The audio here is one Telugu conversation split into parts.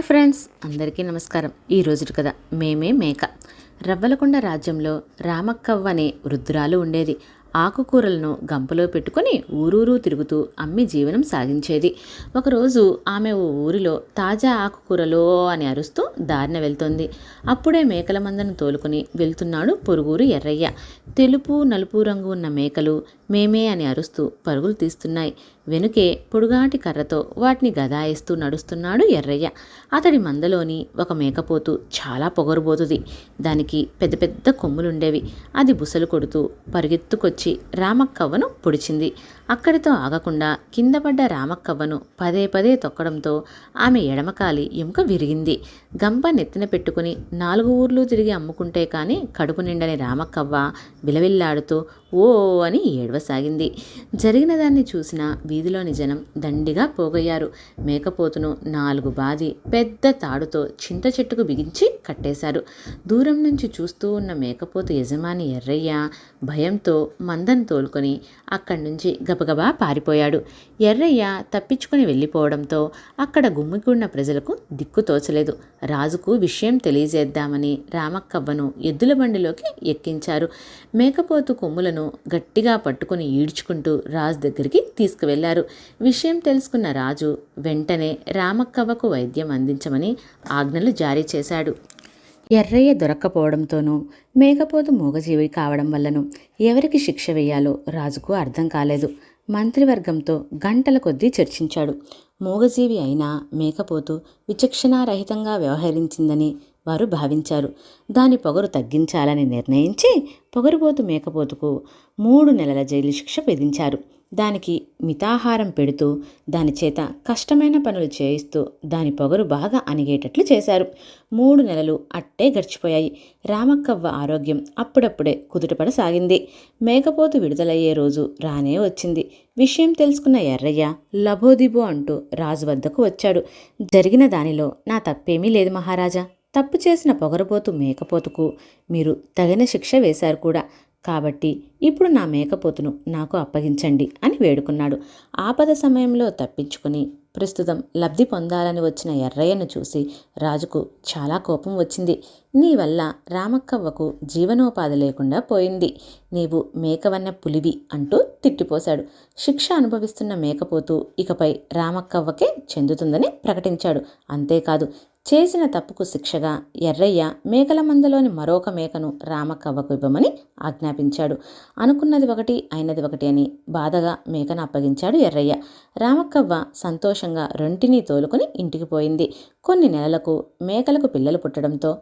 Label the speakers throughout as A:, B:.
A: హాయ్ ఫ్రెండ్స్, అందరికీ నమస్కారం. ఈ రోజుటి కథ మేమే మేక. రవ్వలకొండ రాజ్యంలో రామక్కవ్వ అనే వృద్ధురాలు ఉండేది. ఆకుకూరలను గంపలో పెట్టుకుని ఊరూరు తిరుగుతూ అమ్మి జీవనం సాగించేది. ఒకరోజు ఆమె ఓ ఊరిలో తాజా ఆకుకూరలో అని అరుస్తూ దారిన వెళ్తోంది. అప్పుడే మేకల మందను తోలుకుని వెళ్తున్నాడు పొరుగురు ఎర్రయ్య. తెలుపు నలుపు రంగు ఉన్న మేకలు మేమే అని అరుస్తూ పరుగులు తీస్తున్నాయి. వెనుకే పొడుగాటి కర్రతో వాటిని గదాయిస్తూ నడుస్తున్నాడు ఎర్రయ్య. అతడి మందలోని ఒక మేకపోతు చాలా పొగరుబోతుది. దానికి పెద్ద పెద్ద కొమ్ములుండేవి. అది బుసలు కొడుతూ పరిగెత్తుకొచ్చి రామక్కవ్వను పొడిచింది. అక్కడితో ఆగకుండా కింద పడ్డ రామక్కవ్వను పదే పదే తొక్కడంతో ఆమె ఎడమకాలి ఎముక విరిగింది. గంప నెత్తిన పెట్టుకుని 4 ఊర్లు తిరిగి అమ్ముకుంటే కానీ కడుపు నిండని రామక్కవ్వ విలవిల్లాడుతూ ఓ అని ఏడవసాగింది. జరిగిన దాన్ని చూసిన వీధిలోని జనం దండిగా పోగయ్యారు. మేకపోతును 4 బాది పెద్ద తాడుతో చింత చెట్టుకు బిగించి కట్టేశారు. దూరం నుంచి చూస్తూ ఉన్న మేకపోతు యజమాని ఎర్రయ్య భయంతో మందను తోలుకొని అక్కడి నుంచి గబగబా పారిపోయాడు. ఎర్రయ్య తప్పించుకొని వెళ్ళిపోవడంతో అక్కడ గుమ్మికున్న ప్రజలకు దిక్కు తోచలేదు. రాజుకు విషయం తెలియజేద్దామని రామక్కవ్వను ఎద్దుల బండిలోకి ఎక్కించారు. మేకపోతు కొమ్ములను గట్టిగా పట్టుకుని ఈడ్చుకుంటూ రాజు దగ్గరికి తీసుకువెళ్లారు. విషయం తెలుసుకున్న రాజు వెంటనే రామక్కవ్వకు వైద్యం అందించమని ఆజ్ఞలు జారీ చేశాడు. ఎర్రయ్య దొరక్కపోవడంతోనూ మేకపోతు మూగజీవి కావడం వల్లను ఎవరికి శిక్ష వేయాలో రాజుకు అర్థం కాలేదు. మంత్రివర్గంతో గంటల కొద్దీ చర్చించాడు. మూగజీవి అయినా మేకపోతు విచక్షణారహితంగా వ్యవహరించిందని వారు భావించారు. దాని పొగరు తగ్గించాలని నిర్ణయించి పొగరుబోతు మేకపోతుకు 3 నెలల జైలు శిక్ష విధించారు. దానికి మితాహారం పెడుతూ దాని చేత కష్టమైన పనులు చేయిస్తూ దాని పొగరు బాగా అణిగేటట్లు చేశారు. 3 నెలలు అట్టే గడిచిపోయాయి. రామక్కవ్వ ఆరోగ్యం అప్పుడప్పుడే కుదుటపడసాగింది. మేకపోతు విడుదలయ్యే రోజు రానే వచ్చింది. విషయం తెలుసుకున్న ఎర్రయ్య లబోదిబో అంటూ రాజు వద్దకు వచ్చాడు. జరిగిన దానిలో నా తప్పేమీ లేదు మహారాజా. తప్పు చేసిన పొగరబోతు మేకపోతుకు మీరు తగిన శిక్ష వేశారు కూడా. కాబట్టి ఇప్పుడు నా మేకపోతును నాకు అప్పగించండి అని వేడుకున్నాడు. ఆపద సమయంలో తప్పించుకుని ప్రస్తుతం లబ్ధి పొందాలని వచ్చిన ఎర్రయ్యను చూసి రాజుకు చాలా కోపం వచ్చింది. నీ వల్ల రామక్కవ్వకు జీవనోపాధి లేకుండా పోయింది. నీవు మేకవన్న పులివి అంటూ తిట్టిపోశాడు. శిక్ష అనుభవిస్తున్న మేకపోతు ఇకపై రామక్కవ్వకే చెందుతుందని ప్రకటించాడు. అంతేకాదు, చేసిన తప్పుకు శిక్షగా ఎర్రయ్య మేకల మందలోని మరొక మేకను రామక్కవ్వకు ఇవ్వమని ఆజ్ఞాపించాడు. అనుకున్నది ఒకటి అయినది ఒకటి అని బాధగా మేకను అప్పగించాడు ఎర్రయ్య. రామక్కవ్వ సంతోషంగా రెంటిని తోలుకొని ఇంటికి పోయింది. కొన్ని నెలలకు మేకలకు పిల్లలు పుట్టడంతో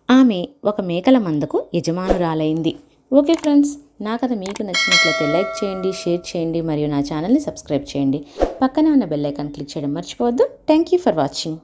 A: ఆమె ఒక మేకల మందకు యజమానురాలైంది. ఓకే ఫ్రెండ్స్, నా కథ మీకు నచ్చినట్లయితే లైక్ చేయండి, షేర్ చేయండి మరియు నా ఛానల్ని సబ్స్క్రైబ్ చేయండి. పక్కనే ఉన్న బెల్ ఐకాన్ క్లిక్ చేయడం మర్చిపోవద్దు. Thank you for watching.